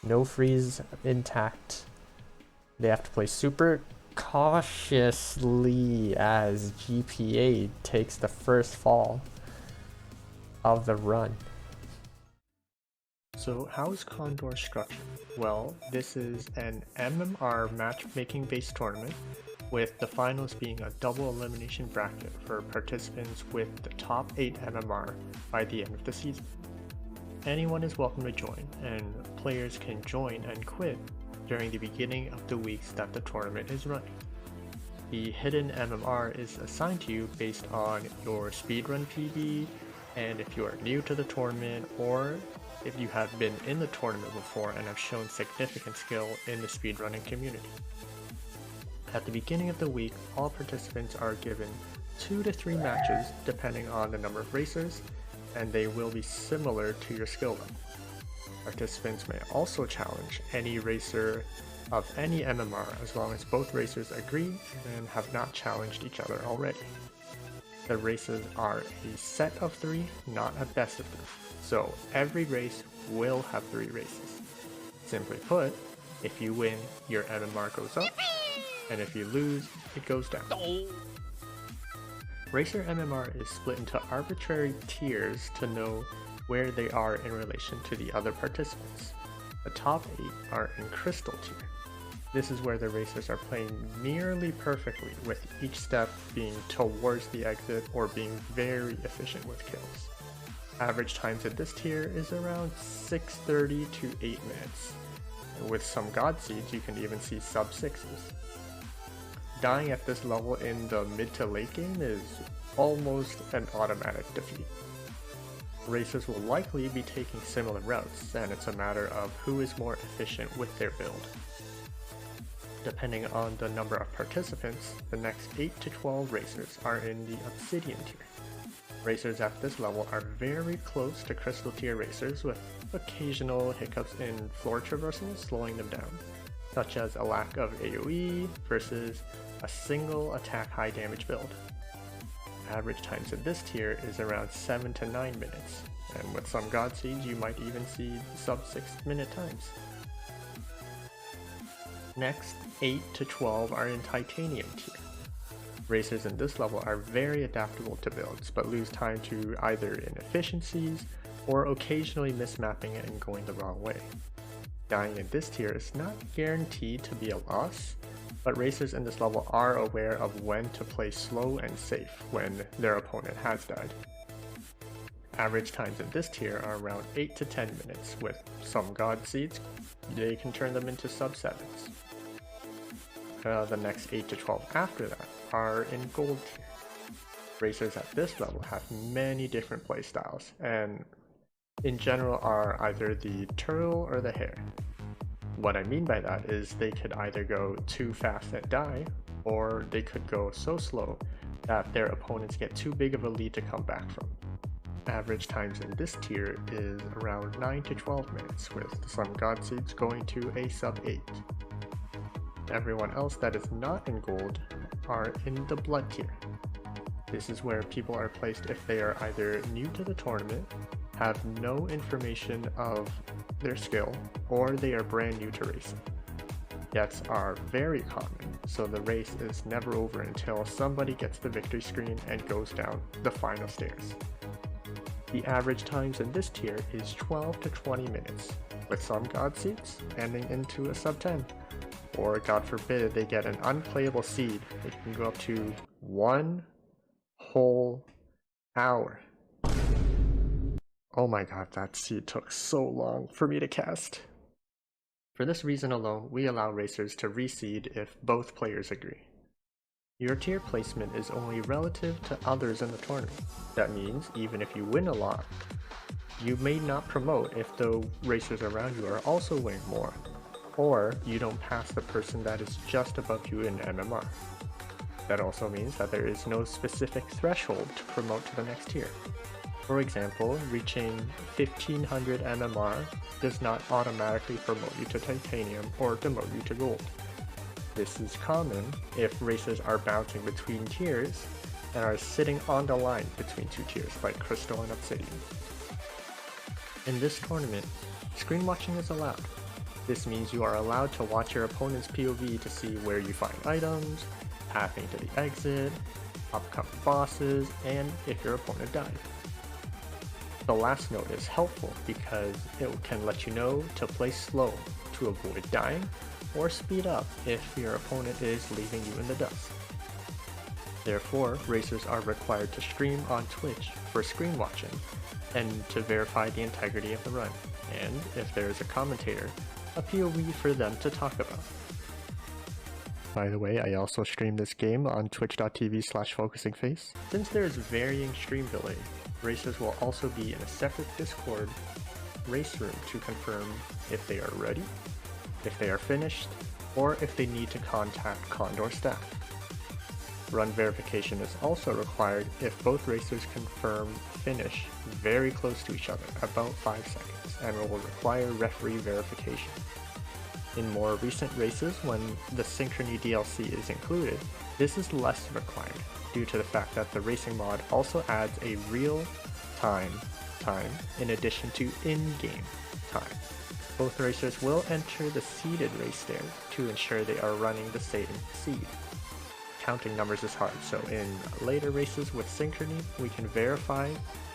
No freeze intact. They have to play super cautiously as GPA takes the first fall of the run. So how is CoNDOR structured? Well, this is an MMR matchmaking based tournament, with the finals being a double elimination bracket for participants with the top 8 MMR by the end of the season. Anyone is welcome to join, and players can join and quit during the beginning of the weeks that the tournament is running. The hidden MMR is assigned to you based on your speedrun PB, and if you are new to the tournament, or if you have been in the tournament before and have shown significant skill in the speedrunning community. At the beginning of the week, all participants are given 2 to 3 matches depending on the number of racers, and they will be similar to your skill level. Participants may also challenge any racer of any MMR as long as both racers agree and have not challenged each other already. The races are a set of 3, not a best of 3. So every race will have 3 races. Simply put, if you win, your MMR goes up, and if you lose, it goes down. Racer MMR is split into arbitrary tiers to know where they are in relation to the other participants. The top 8 are in Crystal tier. This is where the racers are playing nearly perfectly, with each step being towards the exit or being very efficient with kills. Average times at this tier is around 6:30 to 8 minutes. And with some God Seeds, you can even see sub 6s. Dying at this level in the mid to late game is almost an automatic defeat. Racers will likely be taking similar routes, and it's a matter of who is more efficient with their build. Depending on the number of participants, the next 8 to 12 racers are in the Obsidian tier. Racers at this level are very close to Crystal tier racers, with occasional hiccups in floor traversal slowing them down, such as a lack of AoE versus a single attack high damage build. Average times in this tier is around 7 to 9 minutes, and with some God Seeds you might even see sub 6-minute times. Next, 8 to 12 are in Titanium tier. Racers in this level are very adaptable to builds, but lose time to either inefficiencies or occasionally mismapping it and going the wrong way. Dying in this tier is not guaranteed to be a loss, but racers in this level are aware of when to play slow and safe when their opponent has died. Average times in this tier are around 8 to 10 minutes, with some God Seeds, they can turn them into sub 7s. The next 8 to 12 after that are in Gold tier. Racers at this level have many different playstyles, and in general are either the turtle or the hare. What I mean by that is they could either go too fast and die, or they could go so slow that their opponents get too big of a lead to come back from. Average times in this tier is around 9 to 12 minutes, with some God Seeds going to a sub 8. Everyone else that is not in Gold are in the Blood tier. This is where people are placed if they are either new to the tournament, have no information of their skill, or they are brand new to racing. Deaths are very common, so the race is never over until somebody gets the victory screen and goes down the final stairs. The average times in this tier is 12 to 20 minutes, with some God Seeds ending into a sub 10. Or God forbid they get an unplayable seed, it can go up to 1 whole hour. Oh my god, that seed took so long for me to cast. For this reason alone, we allow racers to reseed if both players agree. Your tier placement is only relative to others in the tournament. That means even if you win a lot, you may not promote if the racers around you are also winning more, or you don't pass the person that is just above you in MMR. That also means that there is no specific threshold to promote to the next tier. For example, reaching 1500 MMR does not automatically promote you to Titanium or demote you to Gold. This is common if racers are bouncing between tiers and are sitting on the line between 2 tiers like Crystal and Obsidian. In this tournament, screen watching is allowed. This means you are allowed to watch your opponent's POV to see where you find items, pathing to the exit, upcoming bosses, and if your opponent died. The last note is helpful because it can let you know to play slow to avoid dying, or speed up if your opponent is leaving you in the dust. Therefore, racers are required to stream on Twitch for screen watching and to verify the integrity of the run, and if there is a commentator, a POV for them to talk about. By the way, I also stream this game on twitch.tv/focusingface. Since there is varying stream delay, racers will also be in a separate Discord race room to confirm if they are ready, if they are finished, or if they need to contact CoNDOR staff. Run verification is also required if both racers confirm finish very close to each other, about 5 seconds, and will require referee verification. In more recent races, when the Synchrony DLC is included, this is less required due to the fact that the racing mod also adds a real-time time in addition to in-game time. Both racers will enter the seeded race there to ensure they are running the same seed. Counting numbers is hard, so in later races with Synchrony, we can verify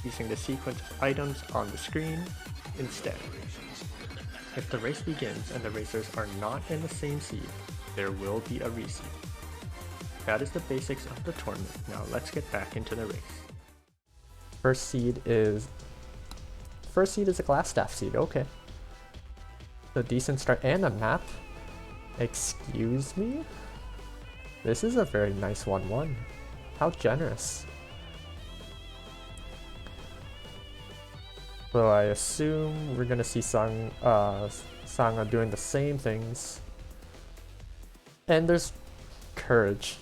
using the sequence of items on the screen instead. If the race begins and the racers are not in the same seed, there will be a reseed. That is the basics of the tournament. Now let's get back into the race. First seed is a glass staff seed, okay. A decent start and a map. Excuse me? This is a very nice 1-1. How generous. So I assume we're gonna see Sanga doing the same things. And there's courage.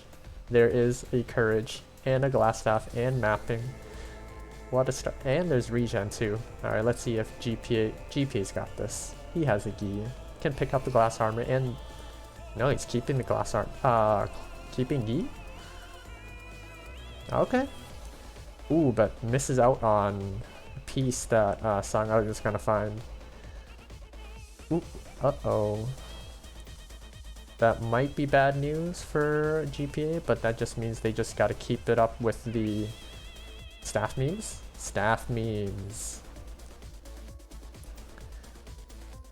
There is a courage and a glass staff and mapping. What a start. And there's regen too. Alright, let's see if GPA's got this. He has a gi. Can pick up the glass armor and no, he's keeping the glass armor. Keeping gi? Okay. Ooh, but misses out on a piece that Sanga is gonna find. Ooh, uh-oh. That might be bad news for GPA, but that just means they just gotta keep it up with the staff memes. Staff memes.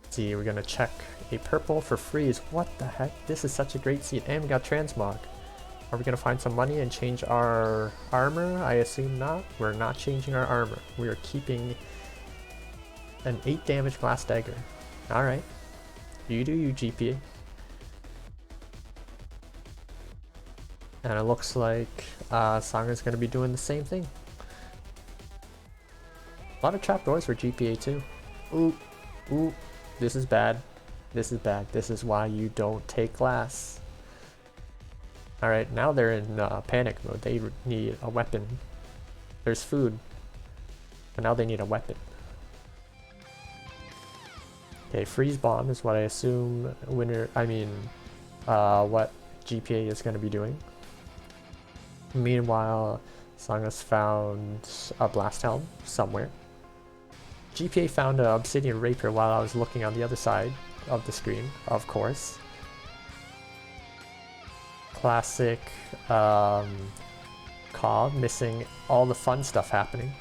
Let's see, we're gonna check a purple for freeze. What the heck? This is such a great seed. And we got transmog. Are we gonna find some money and change our armor? I assume not. We're not changing our armor. We are keeping an 8 damage glass dagger. Alright. You do you, GPA. And it looks like Sanga's gonna be doing the same thing. A lot of trapdoors for GPA too. Ooh, ooh, this is bad. This is bad. This is why you don't take glass. Alright, now they're in panic mode. They need a weapon. There's food. But now they need a weapon. Okay, freeze bomb is what I assume what GPA is going to be doing. Meanwhile, Sanga's found a blast helm somewhere. GPA found an obsidian rapier while I was looking on the other side of the screen, of course. Classic COD, missing all the fun stuff happening.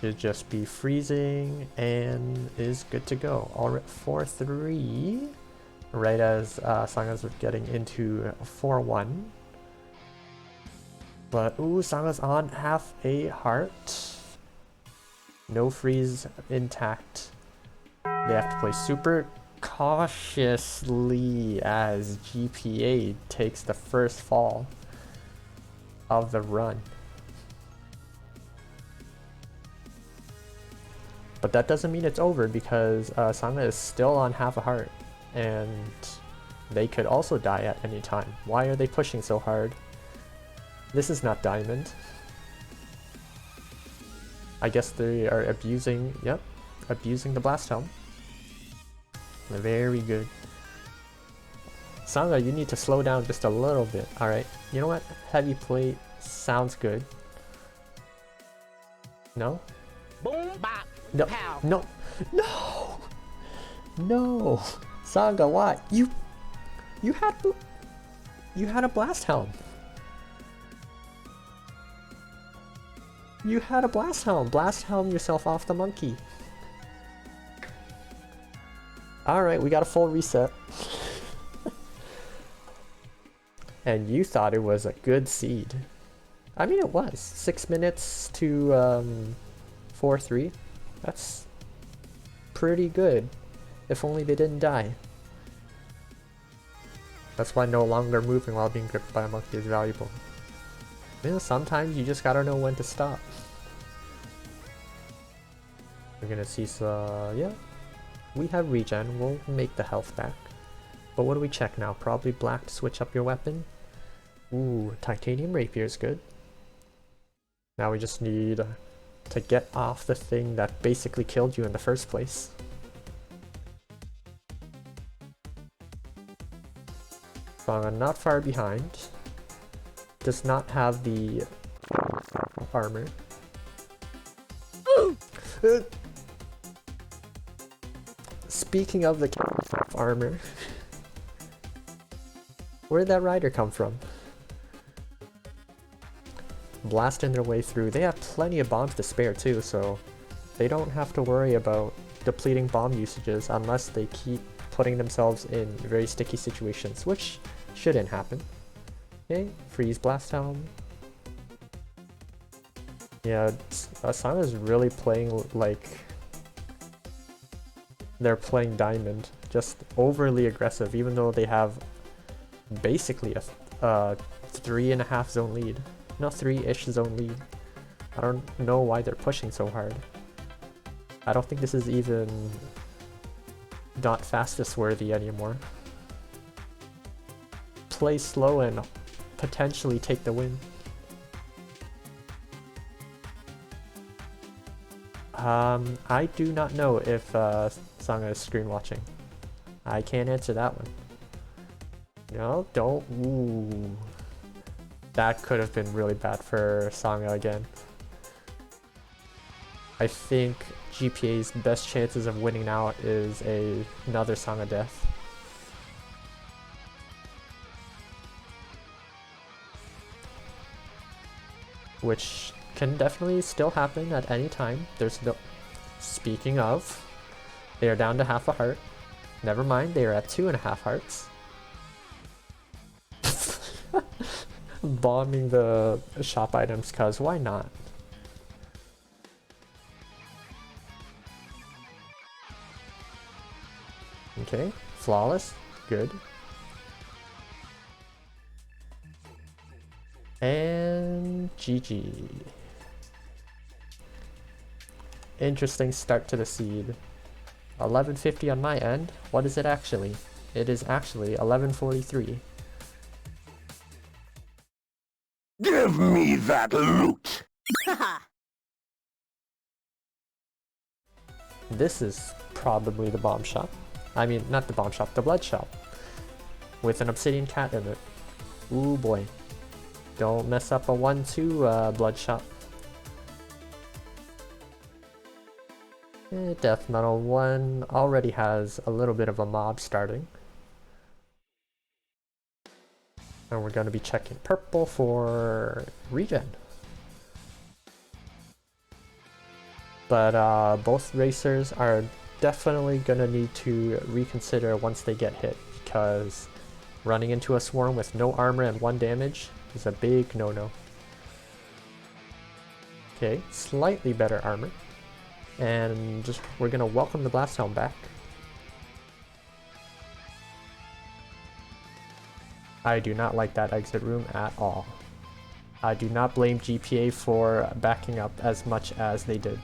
Should just be freezing and is good to go. Alright, 4-3. Right as Sanga's getting into 4-1. But ooh, Sanga's on half a heart. No freeze intact. They have to play super cautiously as GPA takes the first fall of the run. But that doesn't mean it's over because Sanga is still on half a heart and they could also die at any time. Why are they pushing so hard? This is not diamond. I guess they are abusing the blast helm. Very good. Sanga, you need to slow down just a little bit. Alright, you know what? Heavy plate sounds good. No? No, no, no, no. Sanga, why? You had a blast helm. You had a blast helm. Blast helm yourself off the monkey. Alright, we got a full reset. And you thought it was a good seed. I mean, it was. 6 minutes to 4-3. That's pretty good. If only they didn't die. That's why no longer moving while being gripped by a monkey is valuable. You know, sometimes you just gotta know when to stop. We're gonna see some, yeah. We have regen, we'll make the health back. But what do we check now? Probably black to switch up your weapon. Ooh, titanium rapier is good. Now we just need to get off the thing that basically killed you in the first place. Sanga not far behind. Does not have the armor. Speaking of the armor, where did that rider come from? Blasting their way through. They have plenty of bombs to spare too, so they don't have to worry about depleting bomb usages unless they keep putting themselves in very sticky situations, which shouldn't happen. Okay, freeze blast helm. Yeah, Sanga's really playing like they're playing diamond, just overly aggressive, even though they have basically a 3.5 zone lead. No, 3-ish zone lead. I don't know why they're pushing so hard. I don't think this is even not fastest worthy anymore. Play slow and potentially take the win. I do not know if Sanga is screen watching. I can't answer that one. No, don't. Ooh. That could have been really bad for Sanga again. I think GPA's best chances of winning now is another Sanga death. Which can definitely still happen at any time. There's no... Speaking of, they are down to half a heart. Never mind, they are at 2.5 hearts. Bombing the shop items, cause why not? Okay, flawless, good. And GG. Interesting start to the seed. 1150 on my end. What is it actually? It is actually 1143. Give me that loot! This is probably the bomb shop. I mean, not the bomb shop, the blood shop. With an obsidian cat in it. Ooh boy. Don't mess up a 1-2 blood shop. Death Metal 1 already has a little bit of a mob starting. And we're going to be checking purple for regen. But both racers are definitely going to need to reconsider once they get hit, because running into a swarm with no armor and 1 damage is a big no-no. Okay, slightly better armor. And just we're going to welcome the blast helm back. I do not like that exit room at all. I do not blame GPA for backing up as much as they did.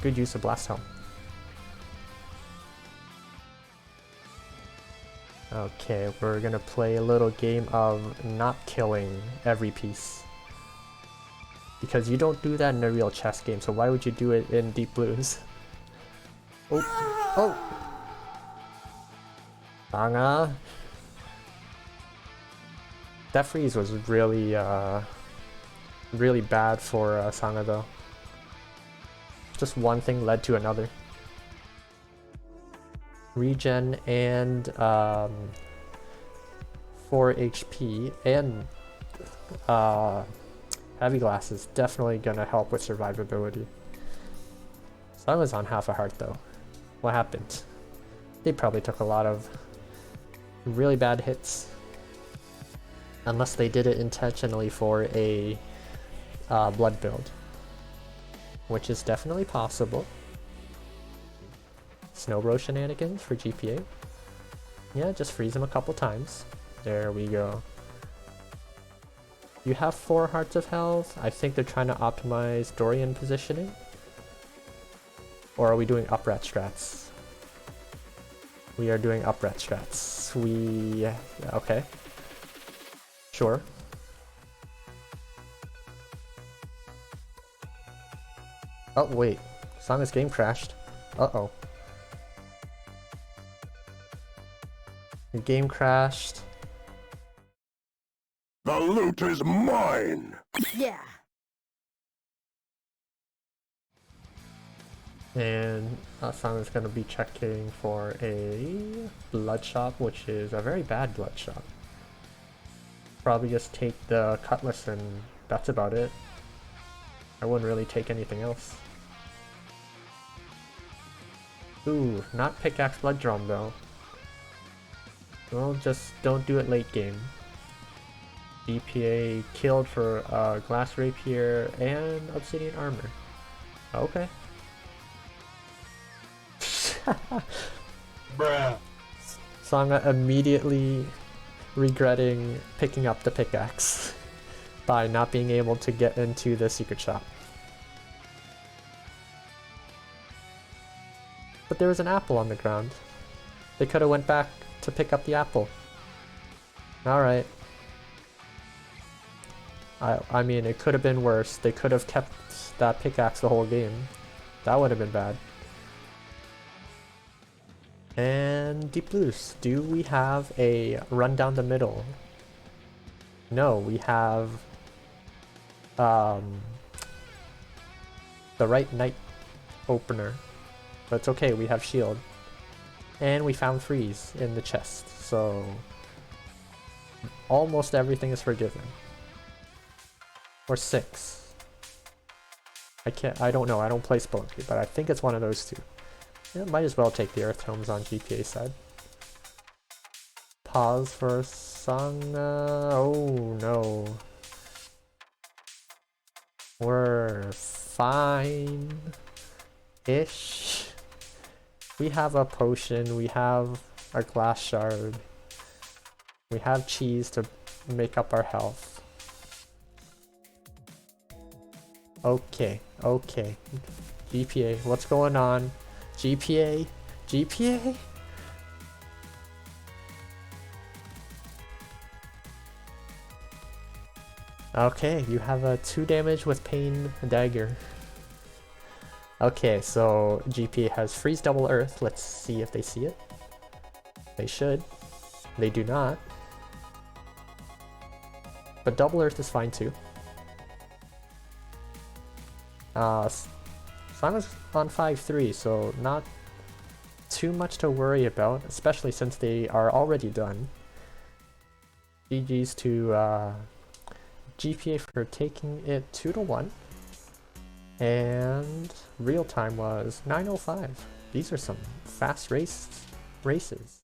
Good use of blast helm. Okay, we're gonna play a little game of not killing every piece. Because you don't do that in a real chess game, so why would you do it in Deep Blues? Oh! Oh! Sanga! That freeze was really Really bad for Sanga though. Just one thing led to another. Regen and 4 HP and heavy glass is definitely gonna help with survivability. Sanga's on half a heart though. What happened? They probably took a lot of really bad hits. Unless they did it intentionally for a blood build. Which is definitely possible. Snowbro shenanigans for GPA. Yeah, just freeze him a couple times. There we go. You have 4 hearts of health. I think they're trying to optimize Dorian positioning. Or are we doing up-rat strats? We are doing up-rat strats. Okay. Sure. Oh wait, Sanga's game crashed. Uh-oh. Your game crashed. The loot is mine! Yeah. And Sanga's gonna be checking for a blood shop, which is a very bad blood shop. Probably just take the cutlass and that's about it. I wouldn't really take anything else. Ooh, not pickaxe blood drum though. Well, just don't do it late game. GPA killed for glass rapier and obsidian armor. Okay. Bruh. Sanga immediately regretting picking up the pickaxe by not being able to get into the secret shop. But there was an apple on the ground. They could have went back to pick up the apple. Alright. I mean, it could have been worse. They could have kept that pickaxe the whole game. That would have been bad. And Deep Blues, do we have a run down the middle? No, we have the right knight opener. But it's okay, we have shield. And we found freeze in the chest, so almost everything is forgiven. Or 6. I don't know, I don't play Spelunky, but I think it's one of those two. Yeah, might as well take the Earth Tomes on GPA side. Pause for Sanga. Oh no. We're fine-ish. We have a potion, we have a glass shard. We have cheese to make up our health. Okay, okay. GPA, what's going on? GPA? GPA? Okay, you have a 2 damage with Pain Dagger. Okay, so GPA has Freeze Double Earth. Let's see if they see it. They should. They do not. But Double Earth is fine too. Sanga's on 5-3, so not too much to worry about, especially since they are already done. GG's to GPA for taking it 2-1. And real time was 9:05. These are some fast races.